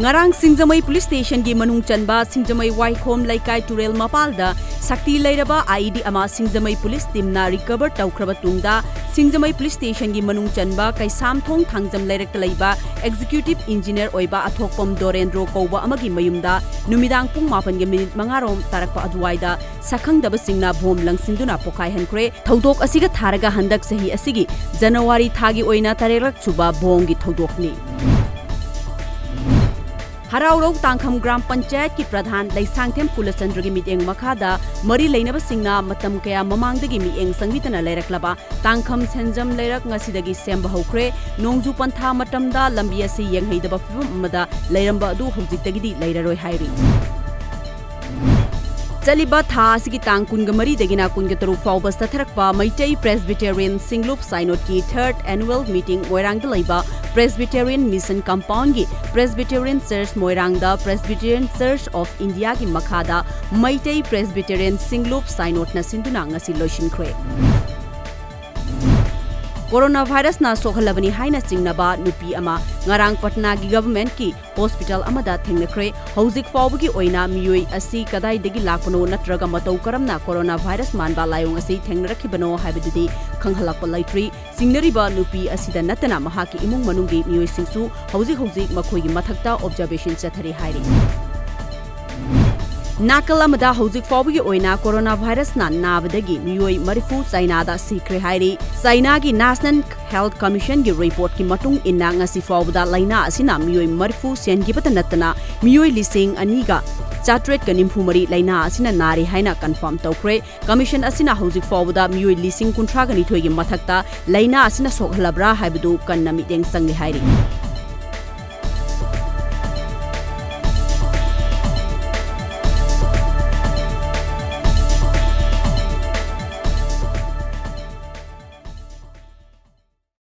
Ngarang Singjamai Police Station gi manung chanba Singjamai Waikhom Laikai Turel Mapalda Sakti Lairaba IED ama Singjamai Police Team na recover taukraba tungda Singjamai Police Station gi manung chanba Kaisam Thong Thangjam Lairak Laiba Executive Engineer Oiba Athokpam Dorendro Kouba amagi mayumda numidang pung 8 gi minute mangarom tarakpa aduwaida sakhangdaba singna bom langsinduna pokai hankre thodok asiga tharaga handak sahi asigi January thagi oina tarerak chuba bom gi thodokni Haraurok Tangkham Gram Panchayat ki Pradhan Laisangthem Kulachandra gi miteng makhada mari leinaba singna matam kaya mamangdagi mieng sangwitana lairaklaba Tangkham Senjam Lairak ngasidagi semba hokre nongju pantha matamda lambi asi yengheidaba phibam amada lairamba adu hojikdagidi lairaroi hairi Chaliba tha asigi tang kunga mari dagina kunga taru fauba satharakpa Maitai Presbyterian Singlup Synod ki 3rd annual meeting Moirangda laiba Presbyterian Mission Compound gi Presbyterian Church Moirangda Presbyterian Church of India gi makhada Maitai Presbyterian Singlup Synod na sinduna ngasi loishinkhre Coronavirus na sohalabani haina chingnaba nupi ama ngarang Patna gi government ki hospital amada thengnakre hojik fawbagi oina miyoi asi kadai degi lakpano natraga matau karamna coronavirus manba layong asi thengnarakibano haibadudi khanghalakpa laitri singnariba nupi asida natana mahaki imung manungi miyoi singsu hojik makhoigi mathakta observation chathari hairi Nakalamada hojik fawbagi oina coronavirus na nabadagi miyoi marifu China da sikre hairi China gi National Health Commission gi report ki matung inna ngasi fawbada laina asina miyoi marifu sengibata natana miyoi lising aniga Chatret kanimfu mari laina asina nari haina confirm tawkre commission asina hojik fawbada miyoi lising kunthra gani thoigi mathakta laina asina sokhalabra haibadu kanna miteng sangi hairi